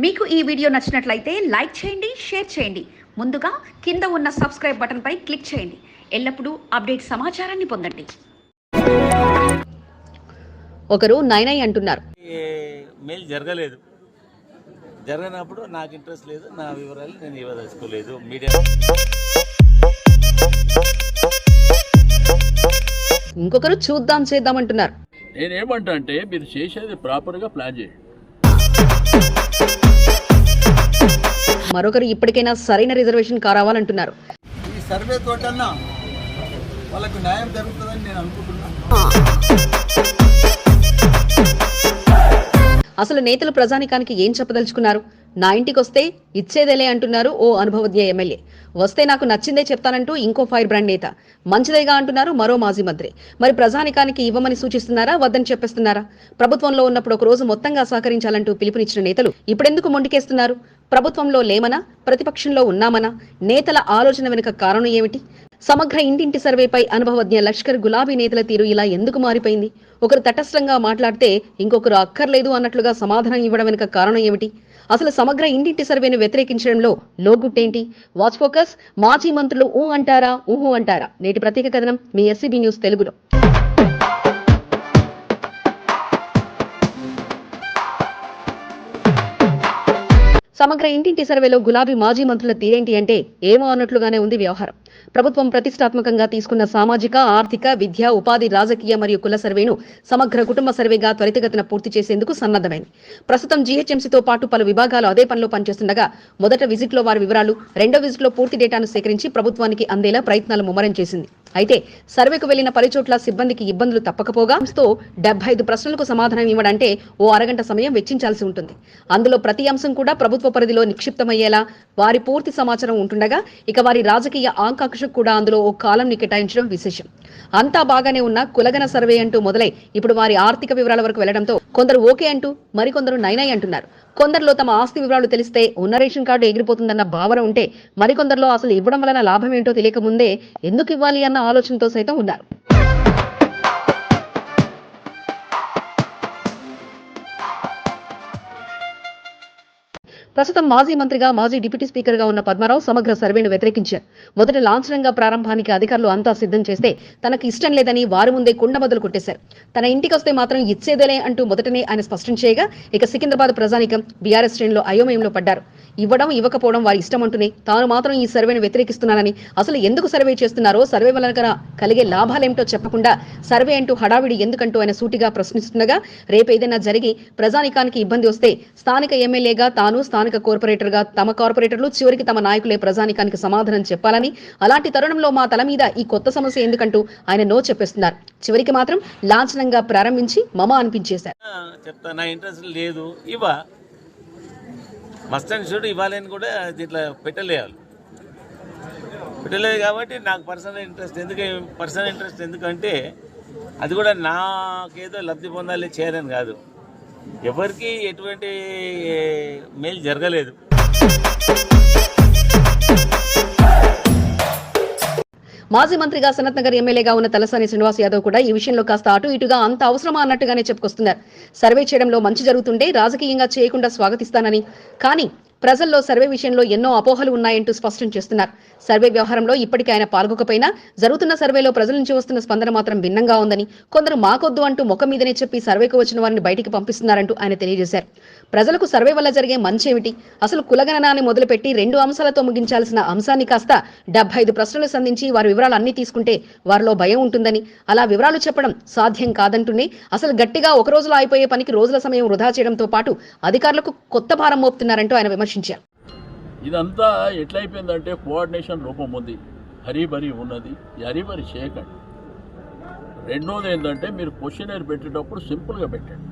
మీకు ఈ వీడియో నచ్చినట్లయితే లైక్ చేయండి, షేర్ చేయండి. ముందుగా కింద ఉన్న సబ్స్క్రైబ్ బటన్ పై క్లిక్ చేయండి. ఎల్లప్పుడూ అప్డేట్ సమాచారాన్ని పొందండి. ఒకరు నైనై అంటున్నారు. మెయిల్ జరగనప్పుడు నాకు ఇంట్రెస్ట్ లేదు, నా వివరాలు నేను ఇవ్వదలుచుకోలేదు. మీడియా ఇంకొకరు చూద్దాం చేద్దాం అంటున్నారు. నేనేమంటా అంటే మీరు చేసేది ప్రాపర్గా ప్లాన్ చేయండి. మరొకరు ఇప్పటికైనా సరైన రిజర్వేషన్ కావాలంటున్నారు. ఈ సర్వే తోటన్నా వాళ్ళకు న్యాయం జరుగుతుందని నేను అనుకుంటున్నాను. అసలు నేతలు ప్రజానికానికి ఏం చెప్పదలుచుకున్నారు? నా ఇంటికి వస్తే ఇచ్చేదేలే అంటున్నారు ఓ అనుభవజ్ఞ ఎమ్మెల్యే. వస్తే నాకు నచ్చిందే చెప్తానంటూ ఇంకో ఫైర్ బ్రాండ్ నేత. మంచిదేగా అంటున్నారు మరో మాజీ మంత్రి. మరి ప్రజానికానికి ఇవ్వమని సూచిస్తున్నారా, వద్దని చెప్పేస్తున్నారా? ప్రభుత్వంలో ఉన్నప్పుడు ఒక రోజు మొత్తంగా సహకరించాలంటూ పిలుపునిచ్చిన నేతలు ఇప్పుడెందుకు మొండికేస్తున్నారు? ప్రభుత్వంలో లేమనా, ప్రతిపక్షంలో ఉన్నామనా? నేతల ఆలోచన వెనుక కారణం ఏమిటి? సమగ్ర ఇంటింటి సర్వేపై అనుభవజ్ఞ లష్కర్ గులాబీ నేతల తీరు ఇలా ఎందుకు మారిపోయింది? ఒకరు తటస్థంగా మాట్లాడితే ఇంకొకరు అక్కర్లేదు అన్నట్లుగా సమాధానం ఇవ్వడం వెనుక కారణం ఏమిటి? అసలు సమగ్ర ఇంటింటి సర్వేను వ్యతిరేకించడంలో లోగుట్టేంటి? Watch focus. మాజీ మంత్రులు ఊ అంటారా, ఊహు అంటారా? నేటి ప్రత్యేక కథనం మీ ఎస్సీబీ న్యూస్ తెలుగులో. సమగ్ర ఇంటింటి సర్వేలో గులాబీ మాజీ మంత్రుల తీరేంటి అంటే ఏమో అన్నట్లుగానే ఉంది వ్యవహారం. ప్రభుత్వం ప్రతిష్టాత్మకంగా తీసుకున్న సామాజిక, ఆర్థిక, విద్య, ఉపాధి, రాజకీయ మరియు కుల సర్వేను సమగ్ర కుటుంబ సర్వేగా త్వరితగతిన పూర్తి చేసేందుకు సన్నద్ధమైంది. ప్రస్తుతం జీహెచ్ఎంసీతో పాటు పలు విభాగాలు అదే పనిలో పనిచేస్తుండగా మొదట విజిట్లో వారి వివరాలు, రెండో విజిట్లో పూర్తి డేటాను సేకరించి ప్రభుత్వానికి అందేలా ప్రయత్నాలు ముమ్మరం చేసింది. అయితే సర్వేకు వెళ్లిన పలు చోట్ల సిబ్బందికి ఇబ్బందులు తప్పకపోగా 75 ప్రశ్నలకు సమాధానం ఇవ్వడంటే ఓ అరగంట సమయం వెచ్చించాల్సి ఉంటుంది. అందులో ప్రతి అంశం కూడా ప్రభుత్వ పరిధిలో నిక్షిప్తమయ్యేలా వారి పూర్తి సమాచారం ఉంటుండగా ఇక వారి రాజకీయ ఆకాంక్షకు కూడా అందులో ఓ కాలంని కేటాయించడం విశేషం. అంతా బాగానే ఉన్న కులగన సర్వే అంటూ మొదలై ఇప్పుడు వారి ఆర్థిక వివరాల వరకు వెళ్లడంతో కొందరు ఓకే అంటూ మరికొందరు నైనై అంటున్నారు. కొందరిలో తమ ఆస్తి వివరాలు తెలిస్తే ఉన్న రేషన్ కార్డు ఎగిరిపోతుందన్న భావన ఉంటే, మరికొందరిలో అసలు ఇవ్వడం వలన లాభం ఏంటో తెలియకముందే ఎందుకు ఇవ్వాలి అన్న ఆలోచనతో సైతం ఉన్నారు. ప్రస్తుతం మాజీ మంత్రిగా, మాజీ డిప్యూటీ స్పీకర్ గా ఉన్న పద్మారావు సమగ్ర సర్వేను వ్యతిరేకించారు. మొదట లాంఛనంగా ప్రారంభానికి అధికారులు అంతా సిద్ధం చేస్తే తనకు ఇష్టం లేదని వారి ముందే కుండ బదులు కొట్టేశారు. తన ఇంటికి వస్తే మాత్రం ఇచ్చేదేలే అంటూ మొదటనే ఆయన స్పష్టం చేయగా ఇక సికింద్రాబాద్ ప్రజానికం బీఆర్ఎస్ శ్రేణులు అయోమయంలో పడ్డారు. ఇవ్వడం ఇవ్వకపోవడం వారి ఇష్టం అంటూనే తాను మాత్రం ఈ సర్వేను వ్యతిరేకిస్తున్నానని, అసలు ఎందుకు సర్వే చేస్తున్నారో, సర్వే వలన కలిగే లాభాలేమిటో చెప్పకుండా సర్వే అంటూ హడావిడి ఎందుకంటూ ఆయన సూటిగా ప్రశ్నిస్తుండగా రేపేదైనా జరిగి ప్రజానికానికి ఇబ్బంది వస్తే స్థానిక ఎమ్మెల్యేగా తాను, స్థానిక కార్పొరేటర్గా తమ కార్పొరేటర్లు, చివరికి తమ నాయకులే ప్రజానికానికి సమాధానం చెప్పాలని, అలాంటి తరుణంలో మా తల మీద ఈ కొత్త సమస్య ఎందుకంటూ ఆయన నో చెప్పేస్తున్నారు. చివరికి మాత్రం లాంఛనంగా ప్రారంభించి మమ అనిపించేశారు. చెప్తా, నా ఇంట్రెస్ట్ లేదు, మస్ట్ అండ్ షుడ్ ఇవ్వాలని కూడా దీంట్లో పెట్టలేదు కాబట్టి నాకు పర్సనల్ ఇంట్రెస్ట్ ఎందుకంటే అది కూడా నాకేదో లబ్ధి పొందాలి చేయాలని కాదు. ఎవరికి ఎటువంటి మెయిల్ జరగలేదు. మాజీ మంత్రిగా సనత్ నగర్ ఎమ్మెల్యేగా ఉన్న తలసాని శ్రీనివాస్ యాదవ్ కూడా ఈ విషయంలో కాస్త అటు ఇటుగా అంత అవసరమా అన్నట్టుగానే చెప్పుకొస్తున్నారు. సర్వే చేయడంలో మంచి జరుగుతుంటే రాజకీయంగా చేయకుండా స్వాగతిస్తానని, కానీ ప్రజల్లో సర్వే విషయంలో ఎన్నో అపోహలు ఉన్నాయంటూ స్పష్టం చేస్తున్నారు. సర్వే వ్యవహారంలో ఇప్పటికీ ఆయన పాల్గొకపోయినా జరుగుతున్న సర్వేలో ప్రజల నుంచి వస్తున్న స్పందన మాత్రం భిన్నంగా ఉందని, కొందరు మాకొద్దు అంటూ ముఖం మీదనే చెప్పి సర్వేకు వచ్చిన వారిని బయటికి పంపిస్తున్నారంటూ ఆయన తెలియజేశారు. ప్రజలకు సర్వే వల్ల జరిగే మంచేమిటి? అసలు కులగణనాన్ని మొదలుపెట్టి 2 అంశాలతో ముగించాల్సిన అంశాన్ని కాస్త 75 ప్రశ్నలు సంధించి వారి వివరాలు అన్ని తీసుకుంటే వారిలో భయం ఉంటుందని, అలా వివరాలు చెప్పడం సాధ్యం కాదంటూనే అసలు గట్టిగా ఒక రోజులో అయిపోయే పనికి రోజుల సమయం వృధా చేయడంతో పాటు అధికారులకు కొత్త భారం మోపుతున్నారంటూ ఆయన విమర్శించారు. ఇదంతా ఎట్లయిపోయిందంటే కోఆర్డినేషన్ రూపం ఉంది, హరీబరీ ఉన్నది. ఈ హరీబరీ చేయకండి. రెండోది ఏంటంటే మీరు క్వశ్చనర్ పెట్టేటప్పుడు సింపుల్గా పెట్టండి.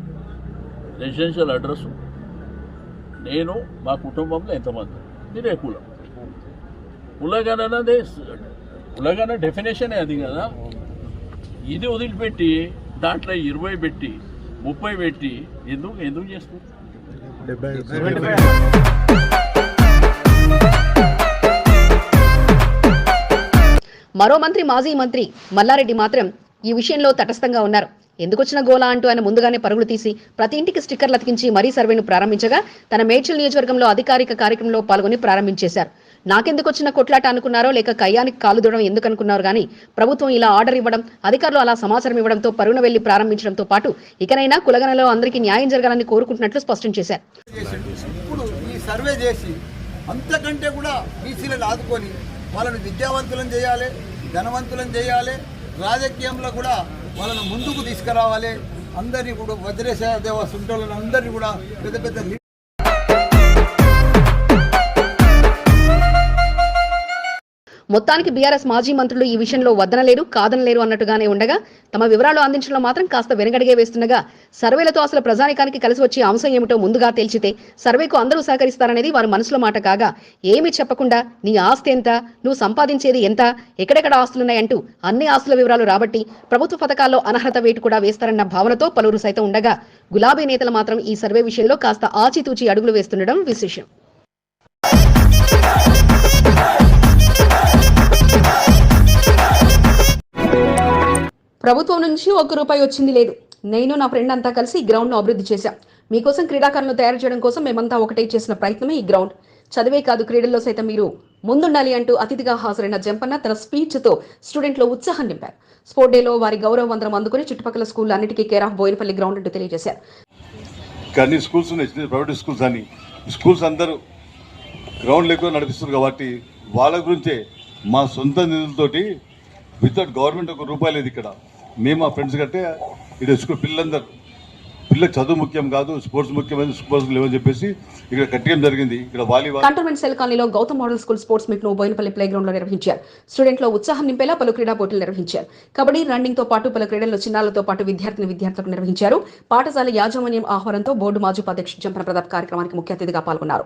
రెసిడెన్షియల్ అడ్రస్, నేను మా కుటుంబంలో ఎంతమంది, మీరే కులం. కులగణ డెఫినేషనే అది కదా. ఇది వదిలిపెట్టి దాంట్లో 20 పెట్టి 30 పెట్టి ఎందుకు చేస్తారు? మరో మంత్రి, మాజీ మంత్రి మల్లారెడ్డి మాత్రం ఈ విషయంలో తటస్థంగా ఉన్నారు. ఎందుకొచ్చిన గోలా అంటూ ఆయన ముందుగానే పరుగులు తీసి ప్రతి ఇంటికి స్టిక్కర్లు అతికించి మరీ సర్వేను ప్రారంభించగా తన మేడ్చల్ నియోజకవర్గంలో అధికారిక కార్యక్రమంలో పాల్గొని ప్రారంభించేశారు. నాకెందుకొచ్చిన కొట్లాట అనుకున్నారో లేక కయ్యానికి కాలు దూడడం ఎందుకు అనుకున్నారు కానీ ప్రభుత్వం ఇలా ఆర్డర్ ఇవ్వడం, అధికారులు అలా సమాచారం ఇవ్వడంతో పరుగున వెళ్లి ప్రారంభించడంతో పాటు ఇకనైనా కులగనలో అందరికీ న్యాయం జరగాలని కోరుకుంటున్నట్లు స్పష్టం చేశారు. ఇప్పుడు ఈ సర్వే చేసి అంతకంటే కూడా బీసీలను ఆదుకొని వాళ్ళని విద్యావంతులను చేయాలి, ధనవంతులను చేయాలి, రాజకీయంలో కూడా వాళ్ళను ముందుకు తీసుకురావాలి. అందరినీ కూడా వజ్రేశ్వర దేవ సుంటోళ్ళని అందరినీ కూడా పెద్ద పెద్ద మొత్తానికి బీఆర్ఎస్ మాజీ మంత్రులు ఈ విషయంలో వద్దనలేరు, కాదనలేరు అన్నట్టుగానే ఉండగా తమ వివరాలు అందించడంలో మాత్రం కాస్త వెనకడిగే వేస్తుండగా సర్వేలతో అసలు ప్రజానికానికి కలిసి వచ్చే అంశం ఏమిటో ముందుగా తేల్చితే సర్వేకు అందరూ సహకరిస్తారనేది వారి మనసులో మాట కాగా ఏమీ చెప్పకుండా నీ ఆస్తి ఎంత, నువ్వు సంపాదించేది ఎంత, ఎక్కడెక్కడ ఆస్తులున్నాయంటూ అన్ని ఆస్తుల వివరాలు రాబట్టి ప్రభుత్వ పథకాల్లో అనర్హత వేటు కూడా వేస్తారన్న భావనతో పలువురు సైతం ఉండగా గులాబీ నేతలు మాత్రం ఈ సర్వే విషయంలో కాస్త ఆచితూచి అడుగులు వేస్తుండడం విశేషం. ప్రభుత్వం నుంచి ₹1 వచ్చింది లేదు. నేను నా ఫ్రెండ్ అంతా కలిసి ఈ గ్రౌండ్ను అభివృద్ధి చేశాం. మీకోసం క్రీడాకారులను తయారు చేయడం కోసం మేమంతా ఒకటే చేసిన ప్రయత్నమే ఈ గ్రౌండ్. చదివే కాదు, క్రీడల్లో సైతం మీరు ముందుండాలి అంటూ అతిథిగా హాజరైన జంపన్న తన స్పీచ్తో స్టూడెంట్లో ఉత్సాహం నింపారు. స్పోర్ట్ డేలో వారి గౌరవ వందనం అందుకుని చుట్టుపక్కల స్కూల్ అన్నిటికీ కేర్ ఆఫ్ బోయినపల్లి గ్రౌండ్ అంటూ తెలియజేశారు. కానీ స్కూల్స్ ఉన్నాయి, ప్రైవేట్ స్కూల్స్ అని స్కూల్స్ అందరూ గ్రౌండ్ లేకుండా నడిపిస్తారు కాబట్టి వాళ్ళ గురించే మా సొంత నిధులతోటి వితౌట్ గవర్నమెంట్ ₹1 లేదు. ఇక్కడ మేము మా ఫ్రెండ్స్ కంటే ఇక్కడ స్కూల్ పిల్లలకు చదువు ముఖ్యం కాదు, స్పోర్ట్స్ ముఖ్యమైన స్పోర్ట్స్ లేవని చెప్పేసి ఇక్కడ కట్టడం జరిగింది. ఇక్కడ వాలీబాల్ కంటోన్మెంట్ సెల్ కాలనీలో Gautam model school sports meet ను బోయినపల్లి ప్లే గ్రౌండ్ లో నిర్వహించారు. స్టూడెంట్లో ఉత్సాహం నింపేలా పలు క్రీడా పోటీలు నిర్వహించారు. కబడ్డీ, రన్నింగ్ తో పాటు పలు క్రీడల్లో చిన్నారులతో పాటు విద్యార్థులకు నిర్వహించారు. పాఠశాల యాజమాన్యం ఆహ్వానంతో బోర్డు మాజీ ఉపాధ్యక్షుడు జంపన ప్రతాప్ కార్యక్రమానికి ముఖ్య అతిథిగా పాల్గొన్నారు.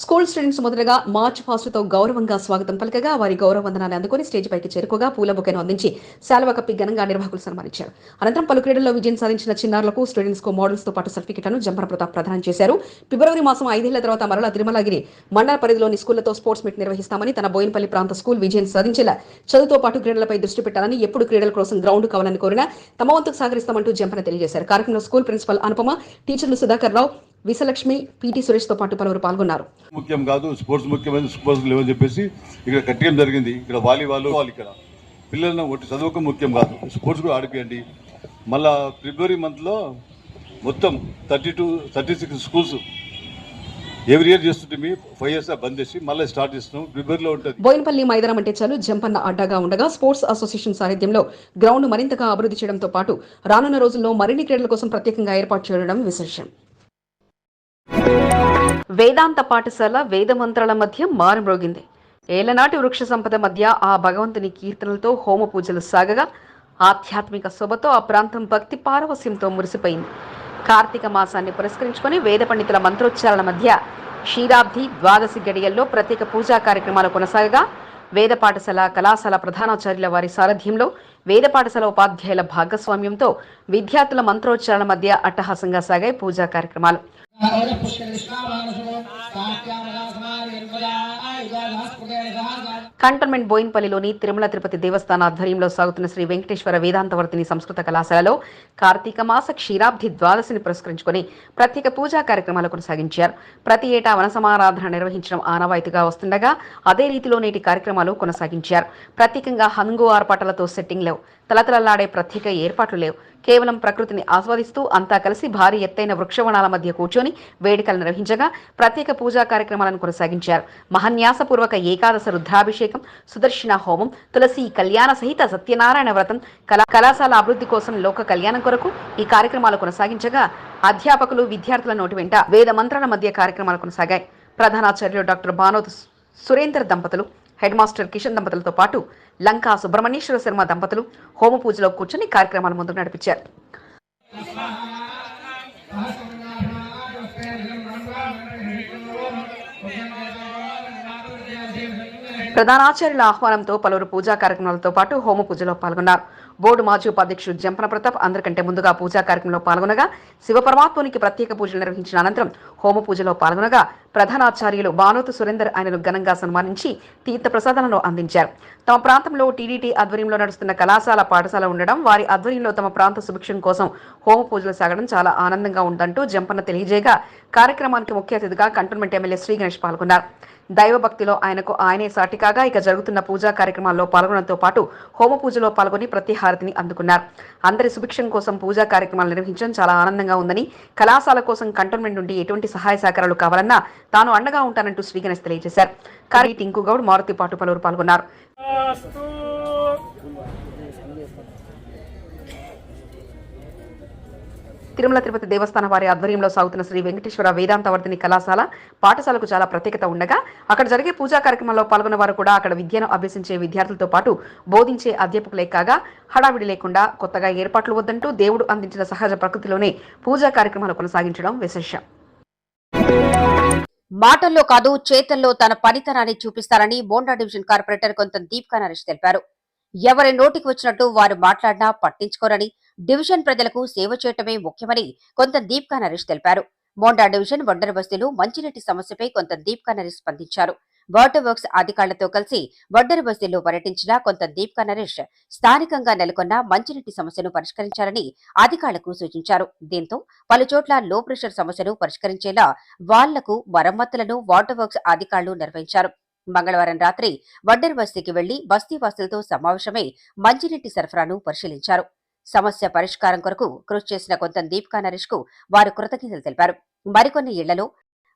స్కూల్ స్టూడెంట్స్ మొదటగా మార్చ్ పాస్ట్ తో గౌరవంగా స్వాగతం పలకగా వారి గౌరవ వందనాన్ని అందుకుని స్టేజ్ పైకి చేరుకోగా పూల బొకేను అందించి శాలువ కప్పి ఘనంగా నిర్వాహకులు సన్మానించారు. అనంతరం పలు క్రీడల్లో విజయం సాధించిన చిన్నారులకు, స్టూడెంట్స్ కు మోడల్స్ తో పాటు సర్టిఫికెట్లను జంపన ప్రతాప్ ప్రదానం చేశారు. ఫిబ్రవరి మాసం 5 ఏళ్ల తర్వాత మరలా తిరుమలగిరి మండల పరిధిలోని స్కూళ్లతో స్పోర్ట్స్ మీట్ నిర్వహిస్తామని, తన బోయినపల్లి ప్రాంత స్కూల్ విజయం సాధించేలా చదువుతో పాటు క్రీడలపై దృష్టి పెట్టాలని, ఎప్పుడు క్రీడల కోసం గ్రౌండ్ కావాలని కోరినా తమ వంతుకు సహకరిస్తామంటూ జంపన తెలియజేశారు. కార్యక్రమంలో స్కూల్ ప్రిన్సిపల్ అనుపమ, టీచర్లు సుధాకర్ రావు, విశలక్ష్మి, పీటీ సురేష్ తో పాటు పలువురు పాల్గొన్నారు. ముఖ్యం కాదు, స్పోర్ట్స్ ముఖ్యమైన స్పోర్ట్స్ లేవని చెప్పేసి ఇక్కడ కట్టడం జరిగింది. ఇక్కడ వాలీబాల్ ఇక్కడ పిల్లలను ఒకటి చదువుకు ముఖ్యం కాదు, స్పోర్ట్స్ కూడా ఆడిపియండి. మళ్ళా ఫిబ్రవరి మంత్లో మొత్తం 36 స్కూల్స్ ఎవ్రీ ఇయర్ చేస్తుంటే 5 years బంద్ చేసి మళ్ళీ స్టార్ట్ చేస్తున్నాం. ఫిబ్రవరిలో ఉంటుంది. బోయినపల్లి మైదానం అంటే చాలు జంపన్న అడ్డాగా ఉండగా స్పోర్ట్స్ అసోసియేషన్ సారథ్యంలో గ్రౌండ్ మరింతగా అభివృద్ధి చేయడంతో పాటు రానున్న రోజుల్లో మరిన్ని క్రీడల కోసం ప్రత్యేకంగా ఏర్పాటు చేయడం విశేషం. వేదాంత పాఠశాల వేదమంత్రాల మధ్య మారుమ్రోగింది. ఏలనాటి వృక్ష సంపద మధ్య ఆ భగవంతుని కీర్తనలతో హోమ పూజలు సాగగా ఆధ్యాత్మిక శోభతో ఆ ప్రాంతం భక్తి పారవస్యంతో మురిసిపోయింది. కార్తీక మాసాన్ని పురస్కరించుకొని వేద పండితుల మంత్రోచ్చారణ మధ్య క్షీరాబ్ది, ద్వాదశి గడియల్లో ప్రత్యేక పూజా కార్యక్రమాలు కొనసాగగా వేద పాఠశాల, కళాశాల ప్రధానాచార్యుల వారి సారథ్యంలో వేద పాఠశాల ఉపాధ్యాయుల భాగస్వామ్యంతో విద్యార్థుల మంత్రోచ్చారణ మధ్య అట్టహాసంగా సాగాయి పూజా కార్యక్రమాలు. కంటోన్మెంట్ బోయినపల్లిలోని తిరుమల తిరుపతి దేవస్థాన ఆధ్వర్యంలో సాగుతున్న శ్రీ వెంకటేశ్వర వేదాంతవర్తిని సంస్కృత కళాశాలలో కార్తీక మాస క్షీరాబ్ది ద్వాదశిని పురస్కరించుకొని ప్రత్యేక పూజా కార్యక్రమాలు కొనసాగించారు. ప్రతి ఏటా వనసమారాధన నిర్వహించడం ఆనవాయితీగా వస్తుండగా అదే రీతిలో నేటి కార్యక్రమాలు కొనసాగించారు. ప్రత్యేకంగా హంగు ఆర్పాటలతో సెట్టింగ్ లేవు, తలతలలాడే ప్రత్యేక ఏర్పాట్లు లేవు. కేవలం ప్రకృతిని ఆస్వాదిస్తూ అంతా కలిసి భారీ ఎత్తైన వృక్షవనాల మధ్య కూర్చొని వేడుకలు నిర్వహించగా ప్రత్యేక పూజా కార్యక్రమాలను కొనసాగించారు. మహాన్యాసపూర్వక ఏకాదశ రుద్రాభిషేకం, సుదర్శన హోమం, తులసి కళ్యాణ సహిత సత్యనారాయణ వ్రతం, కళాశాల అభివృద్ధి కోసం లోక కళ్యాణం కొరకు ఈ కార్యక్రమాలు కొనసాగించగా అధ్యాపకులు, విద్యార్థుల నోటి వెంట వేద మంత్రాల మధ్య కార్యక్రమాలు కొనసాగాయి. ప్రధానాచార్యులు డాక్టర్ బానోత్ సురేందర్ దంపతులు, హెడ్ మాస్టర్ కిషన్ దంపతులతో పాటు లంకా సుబ్రహ్మణ్యేశ్వర శర్మ దంపతులు హోమ పూజలో కూర్చొని కార్యక్రమాల ముందుకు నడిపించారు. ప్రధానాచార్యుల ఆహ్వానంతో పలువురు పూజా కార్యక్రమాలతో పాటు హోమ పూజలో పాల్గొన్నారు. బోర్డు మాజీ ఉపాధ్యక్షుడు జంపన ప్రతాప్ అందరికంటే ముందుగా పూజా కార్యక్రమంలో పాల్గొనగా శివపరమాత్మునికి ప్రత్యేక పూజలు నిర్వహించిన అనంతరం హోమ పూజలో పాల్గొనగా ప్రధానాచార్యులు బానోతు సురేందర్ ఆయనను ఘనంగా సన్మానించి తీర్థ ప్రసాదాలను అందించారు. తమ ప్రాంతంలో టీడీటీ ఆధ్వర్యంలో నడుస్తున్న కళాశాల పాఠశాల ఉండడం, వారి ఆధ్వర్యంలో తమ ప్రాంత సుభిక్షం కోసం హోమ పూజలు సాగడం చాలా ఆనందంగా ఉందంటూ జంపన్న తెలియజేయగా కార్యక్రమానికి ముఖ్య అతిథిగా కంటోన్మెంట్ ఎమ్మెల్యే శ్రీ గణేష్ పాల్గొన్నారు. దైవభక్తిలో ఆయనకు ఆయనే సాటి కాగా ఇక జరుగుతున్న పూజా కార్యక్రమాల్లో పాల్గొనడంతో పాటు హోమ పూజలో పాల్గొని ప్రతి హారతిని అందుకున్నారు. అందరి సుభిక్షం కోసం పూజా కార్యక్రమాలు నిర్వహించడం చాలా ఆనందంగా ఉందని, కళాశాల కోసం కంటోన్మెంట్ నుండి ఎటువంటి సహాయ సహకారాలు కావాలన్నా తాను అండగా ఉంటానంటూ శ్రీ గణేష్ తెలియజేశారు. కారీ టింకు గౌడ్, మారుతి పాటు పలువురు పాల్గొన్నారు. తిరుమల తిరుపతి దేవస్థానం వారి ఆధ్వర్యంలో సాగుతున్న శ్రీ వెంకటేశ్వర వేదాంతవర్ధిని కళాశాల పాఠశాలకు చాలా ప్రత్యేకత ఉండగా అక్కడ జరిగే పూజా కార్యక్రమాల్లో పాల్గొన్న వారు కూడా అక్కడ విద్యను అభ్యసించే విద్యార్థులతో పాటు బోధించే అధ్యాపకులే కాగా హడావిడి లేకుండా కొత్తగా ఏర్పాట్లు వద్దంటూ దేవుడు అందించిన సహజ ప్రకృతిలోనే పూజా కార్యక్రమాలు కొనసాగించడం విశేషం. మాటల్లో కాదు చేతల్లో తన పనితనాన్ని చూపిస్తారని బోండా డివిజన్ కార్పొరేటర్ కొంత దీపికా నరేష్ తెలిపారు. ఎవరి నోటికి వచ్చినట్టు వారు మాట్లాడినా పట్టించుకోరని, డివిజన్ ప్రజలకు సేవ చేయటమే ముఖ్యమని కొంత దీపికా నరేష్ తెలిపారు. బోండా డివిజన్ వడ్డర బస్తీలో మంచినీటి సమస్యపై కొంత దీపికా నరేష్ స్పందించారు. వాటర్ వర్క్స్ అధికారులతో కలిసి వడ్డర బస్తీలో పర్యటించిన కొంత దీపికా నరేష్ స్థానికంగా నెలకొన్న మంచినీటి సమస్యను పరిష్కరించాలని అధికారులకు సూచించారు. దీంతో పలుచోట్ల లో ప్రెషర్ సమస్యను పరిష్కరించేలా వాళ్లకు మరమ్మతులను వాటర్ వర్క్స్ అధికారులు నిర్వహించారు. మంగళవారం రాత్రి వడ్డర్ బస్తీకి వెళ్లి బస్తీ వాసులతో సమావేశమై మంచినీటి సరఫరాను పరిశీలించారు. సమస్య పరిష్కారం కొరకు కృషి చేసిన కొంత దీపికా నరేష్ కు వారు కృతజ్ఞతలు తెలిపారు. మరికొన్ని ఇళ్లలో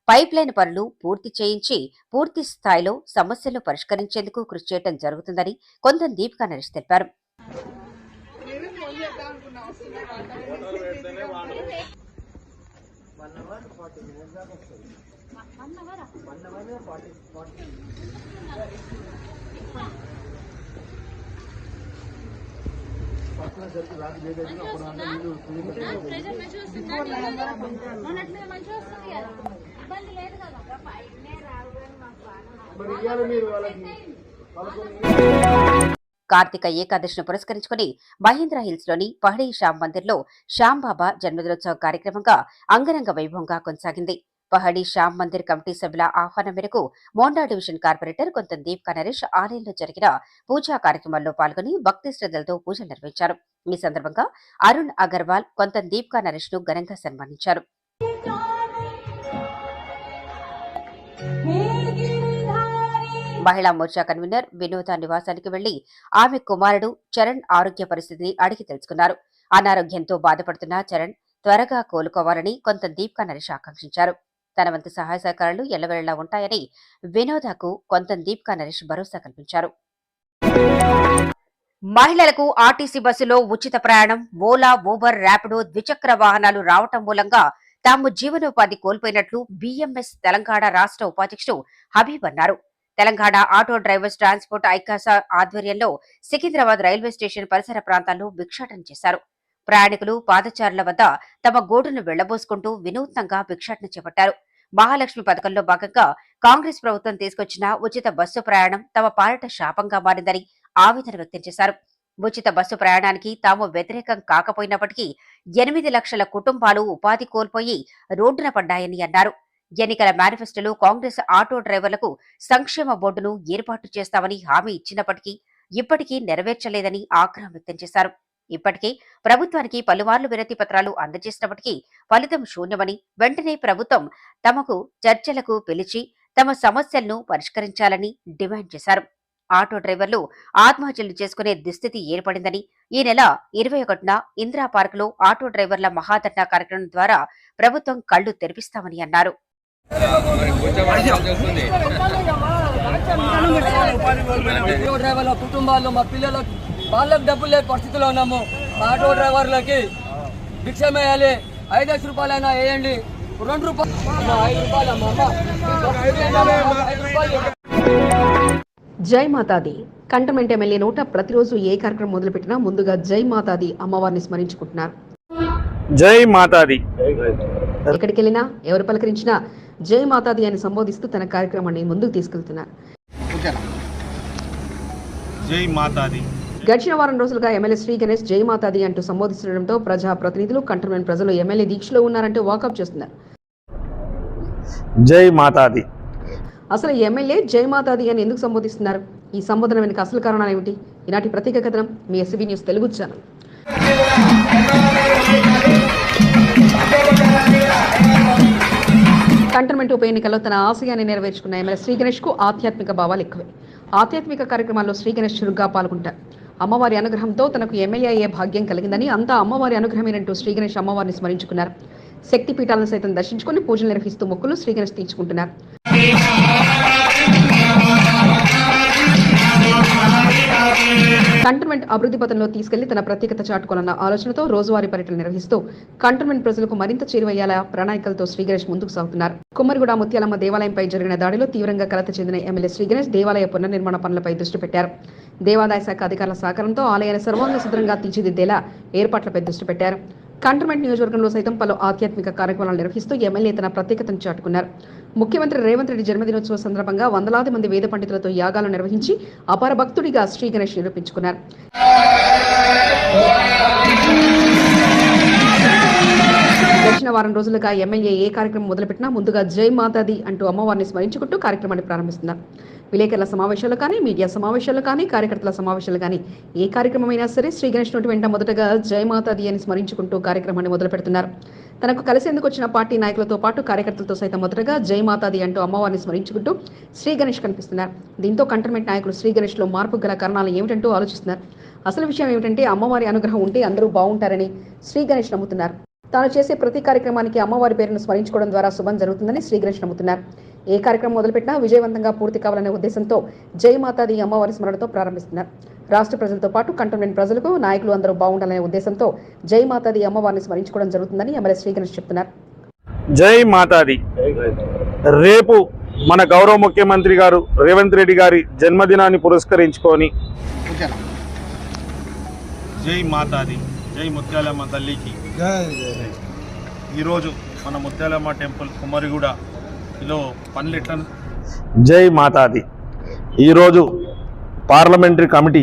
పైప్ లైన్ పనులు పూర్తి చేయించి పూర్తి స్థాయిలో సమస్యలు పరిష్కరించేందుకు కృషి చేయడం జరుగుతుందని కొంత దీపికా నరేష్ తెలిపారు. కార్తీక ఏకాదశిని పురస్కరించుకుని మహేంద్ర హిల్స్ లోని పహడీ శ్యామ్ మందిర్ లో శ్యాంబాబా జన్మదినోత్సవ కార్యక్రమంగా అంగరంగ వైభవంగా కొనసాగింది. పహడీ శ్యామ్ మందిర్ కమిటీ సభ్యుల ఆహ్వానం మేరకు మోండా డివిజన్ కార్పొరేటర్ కొంత దీపికా నరేష్ ఆలయంలో జరిగిన పూజా కార్యక్రమాల్లో పాల్గొని భక్తి శ్రద్ధలతో పూజలు నిర్వహించారు. ఈ సందర్భంగా అరుణ్ అగర్వాల్ కొంత దీపికా నరేష్ ను ఘనంగా సన్మానించారు. మహిళా మోర్చా కన్వీనర్ వినోద నివాసానికి వెళ్లి ఆమె కుమారుడు చరణ్ ఆరోగ్య పరిస్థితిని అడిగి తెలుసుకున్నారు. అనారోగ్యంతో బాధపడుతున్న చరణ్ త్వరగా కోలుకోవాలని కొంత దీపికా నరేష్ ఆకాంక్షించారు. తన వంతు సహాయ సహకారాలు ఎల్లవేళలా ఉంటాయని వినోదకు కొంత దీపికా నరేష్ భరోసా కల్పించారు. మహిళలకు ఆర్టీసీ బస్సులో ఉచిత ప్రయాణం, ఓలా, ఊబర్, ర్యాపిడో ద్విచక్ర వాహనాలు రావటం మూలంగా తాము జీవనోపాధి కోల్పోయినట్లు బీఎంఎస్ తెలంగాణ రాష్ట్ర ఉపాధ్యక్షుడు హబీబ్ అన్నారు. తెలంగాణ ఆటో డ్రైవర్స్ ట్రాన్స్పోర్ట్ ఐకాస ఆధ్వర్యంలో సికింద్రాబాద్ రైల్వే స్టేషన్ పరిసర ప్రాంతాల్లో భిక్షాటన చేశారు. ప్రయాణికులు పాదచారుల వద్ద తమ గోడును వెళ్లబోసుకుంటూ వినూత్నంగా భిక్షాటన చేపట్టారు. మహాలక్ష్మి పథకంలో భాగంగా కాంగ్రెస్ ప్రభుత్వం తీసుకొచ్చిన ఉచిత బస్సు ప్రయాణం తమ పాలిట శాపంగా మారిందని ఆవేదన వ్యక్తం చేశారు. ఉచిత బస్సు ప్రయాణానికి తాము వ్యతిరేకం కాకపోయినప్పటికీ 8 లక్షల కుటుంబాలు ఉపాధి కోల్పోయి రోడ్డున పడ్డాయని అన్నారు. ఎన్నికల మేనిఫెస్టోలో కాంగ్రెస్ ఆటో డ్రైవర్లకు సంక్షేమ బోర్డును ఏర్పాటు చేస్తామని హామీ ఇచ్చినప్పటికీ ఇప్పటికీ నెరవేర్చలేదని ఆగ్రహం వ్యక్తం చేశారు. ఇప్పటికే ప్రభుత్వానికి పలుమార్లు వినతి పత్రాలు అందజేసినప్పటికీ ఫలితం శూన్యమని, వెంటనే ప్రభుత్వం తమకు చర్చలకు పిలిచి తమ సమస్యలను పరిష్కరించాలని డిమాండ్ చేశారు. ఆటో డ్రైవర్లు ఆత్మహత్యలు చేసుకునే దుస్థితి ఏర్పడిందని, ఈ నెల 21న ఇందిరా పార్క్ లో ఆటో డ్రైవర్ల మహాధర్నా కార్యక్రమం ద్వారా ప్రభుత్వం కళ్లు తెరిపిస్తామని అన్నారు. డ్రైవర్ల కుటుంబాల్లో మా పిల్లలకు వాళ్ళకు డబ్బులు లేని పరిస్థితిలో ఉన్నాము. ఆటో డ్రైవర్లకి భిక్ష వేయాలి, 5 రూపాయలైనా వేయండి, 2 రూపాయలు 5 రూపాయలు. జై మాతాది కంటోన్మెంట్ ఎమ్మెల్యే నోట ప్రతిరోజు ఏ కార్యక్రమం మొదలుపెట్టినా ముందుగా జై మాతాది అమ్మవారిని స్మరించుకుంటున్నారు. జై మాతాది. ఎక్కడికి వెళ్ళినా ఎవరు పలకరించినా జై మాతాది అని సంబోధిస్తూ తన కార్యక్రమాన్ని ముందుకు తీసుకెళ్తున్నారు. జై మాతాది. గడిచిన వారం రోజులుగా ఎమ్మెల్యే శ్రీ గణేష్ జయమాతాది అంటూ సంబోధిస్తుండటంతో ప్రజా ప్రతినిధులు, కంటోన్మెంట్ ప్రజలు ఎమ్మెల్యే దీక్షలో ఉన్నారంటూ వాకప్ చేస్తున్నారు. జై మాతాది. అసలు ఎమ్మెల్యే జయమాతాది అని ఎందుకు సంబోధిస్తున్నారు? ఈ సంబోధన వెనుక అసలు కారణాలు ఏమిటి? ఈనాటి ప్రత్యేక కథనం మీ SCB news Telugu channel. Cantonment ఉప ఎన్నికల్లో తన ఆశయాన్ని నెరవేర్చుకున్న ఎమ్మెల్యే శ్రీ గణేష్ కు ఆధ్యాత్మిక భావాలు ఎక్కువే. ఆధ్యాత్మిక కార్యక్రమాల్లో శ్రీ గణేష్ చురుగ్గా పాల్గొంటారు. అమ్మవారి అనుగ్రహంతో తనకు ఎమ్మెల్యే అయ్యే భాగ్యం కలిగిందని, అంతా అమ్మవారి అనుగ్రహమేనంటూ శ్రీ గణేష్ అమ్మవారిని స్మరించుకున్నారు. శక్తి పీఠాలను సైతం దర్శించుకుని పూజలు నిర్వహిస్తూ మొక్కులు శ్రీ గణేష్ తీర్చుకుంటున్నారు. కంటోన్మెంట్ అభివృద్ధి పథంలో తీసుకెళ్లి తన ప్రత్యేకత చాటుకోవాలన్న ఆలోచనతో రోజువారీ పర్యటనలు నిర్వహిస్తూ కంటోన్మెంట్ ప్రజలకు మరింత చేరువయ్యేలా ప్రణాళికలతో శ్రీ గణేష్ ముందుకు సాగుతున్నారు. కుమ్మరిగూడ ముత్యాలమ్మ దేవాలయంపై జరిగిన దాడిలో తీవ్రంగా కలత చెందిన ఎమ్మెల్యే శ్రీ గణేష్ దేవాలయ పునర్నిర్మాణ పనులపై దృష్టి పెట్టారు. దేవాదాయ శాఖ అధికారుల సహకారంతో ఆలయాన్ని సర్వాంగ సుందరంగా తీర్చిదిద్దేలా ఏర్పాట్లపై దృష్టి పెట్టారు. కంటోన్మెంట్ నియోజకవర్గంలో సైతం పలు ఆధ్యాత్మిక కార్యక్రమాలు నిర్వహిస్తూ ఎమ్మెల్యే తన ప్రత్యేకతను చాటుకున్నారు. ముఖ్యమంత్రి రేవంత్ రెడ్డి జన్మదినోత్సవ సందర్భంగా వందలాది మంది వేద పండితులతో యాగాలు నిర్వహించి అపార భక్తుడిగా శ్రీ గణేష్ నిరూపించుకున్నారు. గడిచిన వారం రోజులుగా ఎమ్మెల్యే ఏ కార్యక్రమం మొదలుపెట్టినా ముందుగా జై మాతాది అంటూ అమ్మవారిని స్మరించుకుంటూ కార్యక్రమాన్ని ప్రారంభిస్తున్నారు. విలేకరుల సమావేశాలు కానీ, మీడియా సమావేశాలు కానీ, కార్యకర్తల సమావేశాలు కానీ ఏ కార్యక్రమమైనా సరే శ్రీ గణేష్ నోటి వెంట మొదటగా జై మాతాది అని స్మరించుకుంటూ కార్యక్రమాన్ని మొదలు పెడుతున్నారు. తనకు కలిసేందుకు వచ్చిన పార్టీ నాయకులతో పాటు కార్యకర్తలతో సైతం మొదటగా జై మాతాది అంటూ అమ్మవారిని స్మరించుకుంటూ శ్రీ గణేష్ కనిపిస్తున్నారు. దీంతో కంటోన్మెంట్ నాయకులు శ్రీ గణేష్ లో మార్పు గల కారణాలు ఏమిటంటూ ఆలోచిస్తున్నారు. అసలు విషయం ఏమిటంటే అమ్మవారి అనుగ్రహం ఉంటే అందరూ బాగుంటారని శ్రీ గణేష్ నమ్ముతున్నారు. తాను చేసే ప్రతి కార్యక్రమానికి అమ్మవారి పేరును స్మరించుకోవడం ద్వారా శుభం జరుగుతుందని శ్రీ గణేష్ నమ్ముతున్నారు. ఏ కార్యక్రమం మొదలుపెట్టినా విజయవంతంగా పూర్తి కావాలనే ఉద్దేశంతో జై మాతాది అమ్మవారి స్మరణతో ప్రారంభిస్తున్నారు. రాష్ట్ర ప్రజలతో పాటు కంటోన్మెంట్ ప్రజలకు, నాయకులు అందరూ బాగుండాలనే ఉద్దేశంతో జై మాతాది అమ్మవారిని స్మరించుకోవడం జరుగుతుందని ఎమ్మెల్యే శ్రీ గణేష్ చెప్తున్నారు. జై మాతాది. రేపు మన గౌరవ ముఖ్యమంత్రి గారు రేవంత్ రెడ్డి గారి జన్మదినాన్ని పురస్కరించుకొని జై మాతాది, జై ముత్యాలమ్మ తల్లికి. ఈరోజు మన ముత్యాలమ్మ టెంపుల్ కుమ్మరిగూడలో పనులెట్ల. జై మాతాది. ఈరోజు పార్లమెంటరీ కమిటీ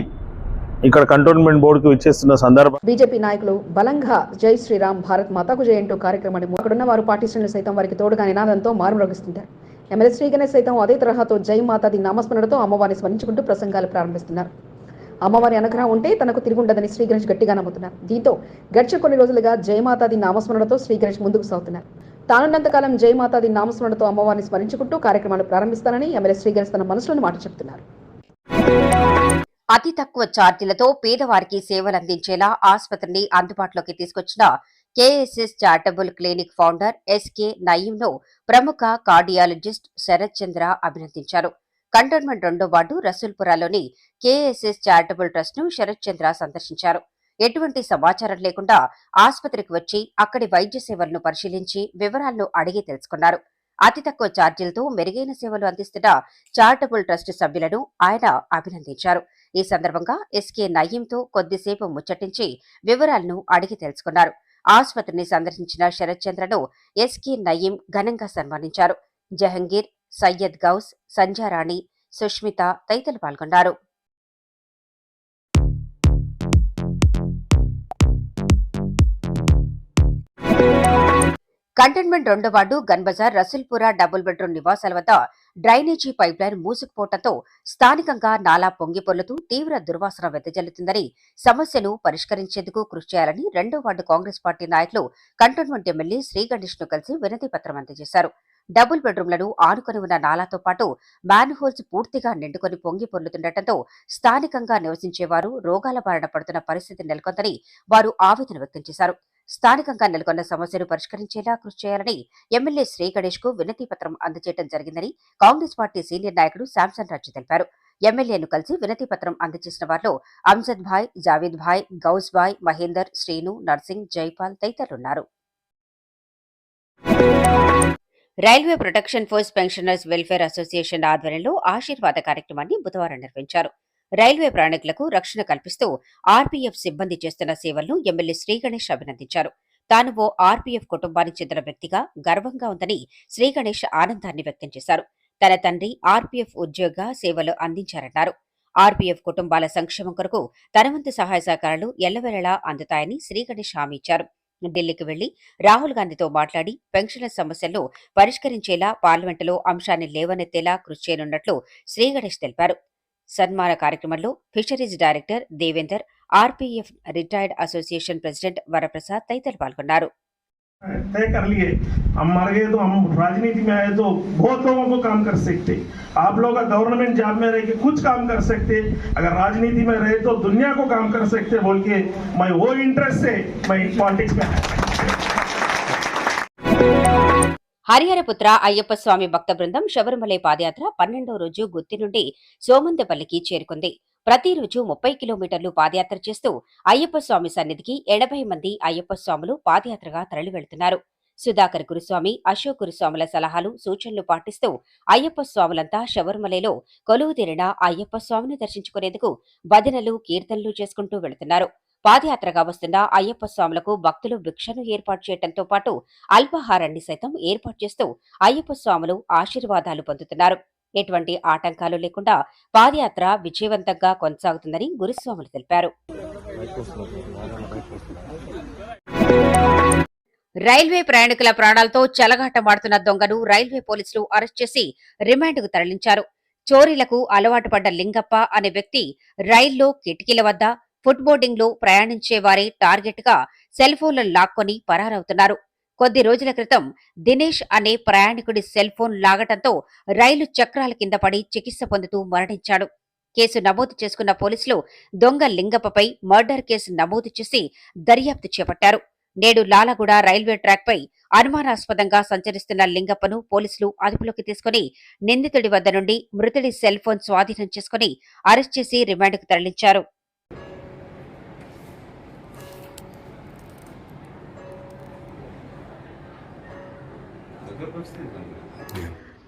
ఇక్కడ కంటోన్మెంట్ బోర్డుకు ఇచ్చేస్తున్న సందర్భం బీజేపీ నాయకులు బలంగా జై శ్రీరామ్ భారత్ మాతాకు జై అంటూ కార్యక్రమాన్ని అక్కడున్న వారు పార్టీ శ్రేణులు సైతం వారికి తోడుగా నినాదంతో మారుమ్రోగిస్తుంటారు. ఎమ్మెల్యే శ్రీ గణేష్ సైతం అదే తరహాతో జై మాతాది నామస్మరణతో అమ్మవారిని స్మరించుకుంటూ ప్రసంగాలు ప్రారంభిస్తున్నారు. అమ్మవారి అనుగ్రహం ఉంటే తనకు తిరుగుండదని శ్రీ గణేష్ గట్టిగా నమ్ముతున్నారు. దీంతో గడిచిన కొన్ని రోజులుగా జయమాతాది నామస్మరణతో శ్రీ గణేష్ ముందుకు సాగుతున్నారు. తానున్నంతకాలం జయమాతాది నామస్మరణతో అమ్మవారిని స్మరించుకుంటూ కార్యక్రమాలు ప్రారంభిస్తానని ఎమ్మెల్యే శ్రీ గణేష్ తన మనసులోని మాట చెప్తున్నారు. అతి తక్కువ ఛార్జీలతో పేదవారికి సేవలు అందించేలా ఆసుపత్రిని అందుబాటులోకి తీసుకొచ్చిన KSS charitable clinic founder SK నయీంను ప్రముఖ కార్డియాలజిస్ట్ శరత్ చంద్ర అభినందించారు. కంటోన్మెంట్ 2వ వార్డు రసూల్పురాలోని కేఎస్ఎస్ చారిటబుల్ ట్రస్ట్ ను శరత్ చంద్ర సందర్శించారు. ఎటువంటి సమాచారం లేకుండా ఆసుపత్రికి వచ్చి అక్కడి వైద్య సేవలను పరిశీలించి వివరాలను అడిగి తెలుసుకున్నారు. అతి తక్కువ ఛార్జీలతో మెరుగైన సేవలు అందిస్తున్న చారిటబుల్ ట్రస్ట్ సభ్యులను ఆయన అభినందించారు. ఈ సందర్భంగా ఎస్కే నయీంతో కొద్దిసేపు ముచ్చటించి వివరాలను అడిగి తెలుసుకున్నారు. ఆసుపత్రిని సందర్శించిన శరత్ చంద్రను ఎస్కే నయీం ఘనంగా సన్మానించారు. జహంగీర్, సయ్యద్ గౌస్, సంజారాణి, సుష్మిత తదితరులు పాల్గొన్నారు. కంటోన్మెంట్ 2వ వార్డు గన్బజార్ రసూల్పురా డబుల్ బెడ్రూమ్ నివాసాల వద్ద డ్రైనేజీ పైప్లైన్ మూసుకుపోవడంతో స్థానికంగా నాలా పొంగిపొర్లుతూ తీవ్ర దుర్వాసన వెదజల్లుతుందని, సమస్యను పరిష్కరించేందుకు కృషి చేయాలని 2వ వార్డు కాంగ్రెస్ పార్టీ నాయకులు కంటోన్మెంట్ ఎమ్మెల్యే శ్రీ గణేష్ ను కలిసి వినతి పత్రం అందజేశారు. డబుల్ బెడ్రూమ్లను ఆనుకొని ఉన్న నాలాతో పాటు మ్యాన్ హోల్స్ పూర్తిగా నిండుకొని పొంగి పొర్లుతుండటంతో స్థానికంగా నివసించేవారు రోగాల బారిన పడుతున్న పరిస్థితి నెలకొందని వారు ఆవేదన వ్యక్తం చేశారు. స్థానికంగా నెలకొన్న సమస్యను పరిష్కరించేలా కృషి చేయాలని ఎమ్మెల్యే శ్రీ గణేష్ కు వినతి పత్రం అందజేయడం జరిగిందని కాంగ్రెస్ పార్టీ సీనియర్ నాయకుడు శాంసన్ రాజు తెలిపారు. ఎమ్మెల్యేను కలిసి వినతి పత్రం అందజేసిన వారిలో అంజద్ భాయ్, జావేద్ భాయ్, గౌస్ భాయ్, మహేందర్, శ్రీను, నర్సింగ్, జైపాల్ తదితరులున్నారు. Railway protection force pensioners welfare association ఆధ్వర్యంలో ఆశీర్వాద కార్యక్రమాన్ని బుధవారం నిర్వహించారు. రైల్వే ప్రయాణికులకు రక్షణ కల్పిస్తూ ఆర్పీఎఫ్ సిబ్బంది చేస్తున్న సేవలను ఎమ్మెల్యే శ్రీ గణేష్ అభినందించారు. తాను ఓ ఆర్పీఎఫ్ కుటుంబానికి చెందిన వ్యక్తిగా గర్వంగా ఉందని శ్రీ గణేష్ ఆనందాన్ని వ్యక్తం చేశారు. తన తండ్రి ఆర్పీఎఫ్ ఉద్యోగిగా సేవలు అందించారన్నారు. ఆర్పీఎఫ్ కుటుంబాల సంక్షేమం కొరకు తన వంతు సహాయ సహకారాలు ఎల్లవేళలా అందుతాయని శ్రీ గణేష్ హామీ ఇచ్చారు. ఢిల్లీకి వెళ్లి రాహుల్ గాంధీతో మాట్లాడి పెన్షన్ల సమస్యలను పరిష్కరించేలా పార్లమెంటులో అంశాన్ని లేవనెత్తేలా కృషి చేయనున్నట్లు శ్రీ గణేష్ తెలిపారు. సన్మాన కార్యక్రమంలో fisheries director Devender, RPF retired association president Varaprasad తదితరులు పాల్గొన్నారు. तय कर लिए, हम मर गए तो हम राजनीति में आए तो बहुत लोगों को काम कर सकते. आप लोग गवर्नमेंट जॉब में रह के कुछ काम कर सकते, अगर राजनीति में रहे तो दुनिया को काम कर सकते बोल के मैं वो इंटरेस्ट से मैं पॉलिटिक्स में. హరిహరపుత్ర అయ్యప్ప స్వామి భక్త బృందం శబరిమలై పాదయాత్ర 12వ రోజు గుత్తి నుండి సోమందపల్లికి చేరుకుంది. ప్రతిరోజు 30 కిలోమీటర్లు పాదయాత్ర చేస్తూ అయ్యప్ప స్వామి సన్నిధికి 80 మంది అయ్యప్ప స్వాములు పాదయాత్రగా తరలి వెళ్తున్నారు. సుధాకర్ గురుస్వామి, అశోక్ గురుస్వాముల సలహాలు, సూచనలు పాటిస్తూ అయ్యప్ప స్వాములంతా శబరిమలలో కొలువుతీరిన అయ్యప్ప స్వామిని దర్శించుకునేందుకు భజనలు, కీర్తనలు చేసుకుంటూ వెళుతున్నారు. పాదయాత్రగా వస్తున్న అయ్యప్ప స్వాములకు భక్తులు భిక్షను ఏర్పాటు చేయడంతో పాటు అల్పాహారాన్ని సైతం ఏర్పాటు చేస్తూ అయ్యప్ప స్వాములు ఆశీర్వాదాలు పొందుతున్నారు. ఎటువంటి ఆటంకాలు లేకుండా పాదయాత్ర విజయవంతంగా కొనసాగుతుందని గురుస్వాములు తెలిపారు. రైల్వే ప్రయాణికుల ప్రాణాలతో చెలగాటమాడుతున్న దొంగను రైల్వే పోలీసులు అరెస్ట్ చేసి రిమాండ్కు తరలించారు. చోరీలకు అలవాటు పడ్డ లింగప్ప అనే వ్యక్తి రైల్లో కిటికీల వద్ద, ఫుట్ బోర్డింగ్ లో ప్రయాణించే వారే టార్గెట్ గా సెల్ ఫోన్లను లాక్కొని పరారవుతున్నారు. కొద్ది రోజుల క్రితం దినేష్ అనే ప్రయాణికుడి సెల్ ఫోన్ లాగటంతో రైలు చక్రాల కింద పడి చికిత్స పొందుతూ మరణించాడు. కేసు నమోదు చేసుకున్న పోలీసులు దొంగ లింగప్పపై మర్డర్ కేసు నమోదు చేసి దర్యాప్తు చేపట్టారు. నేడు లాలగూడ రైల్వే ట్రాక్ పై అనుమానాస్పదంగా సంచరిస్తున్న లింగప్పను పోలీసులు అదుపులోకి తీసుకుని నిందితుడి వద్ద నుండి మృతుడి సెల్ ఫోన్ స్వాధీనం చేసుకుని అరెస్ట్ చేసి రిమాండ్కు తరలించారు.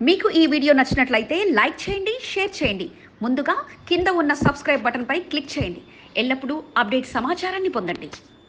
మీకు ఈ వీడియో నచ్చినట్లయితే లైక్ చేయండి, షేర్ చేయండి. ముందుగా కింద ఉన్న సబ్స్క్రైబ్ బటన్పై క్లిక్ చేయండి. ఎల్లప్పుడూ అప్డేట్ సమాచారాన్ని పొందండి.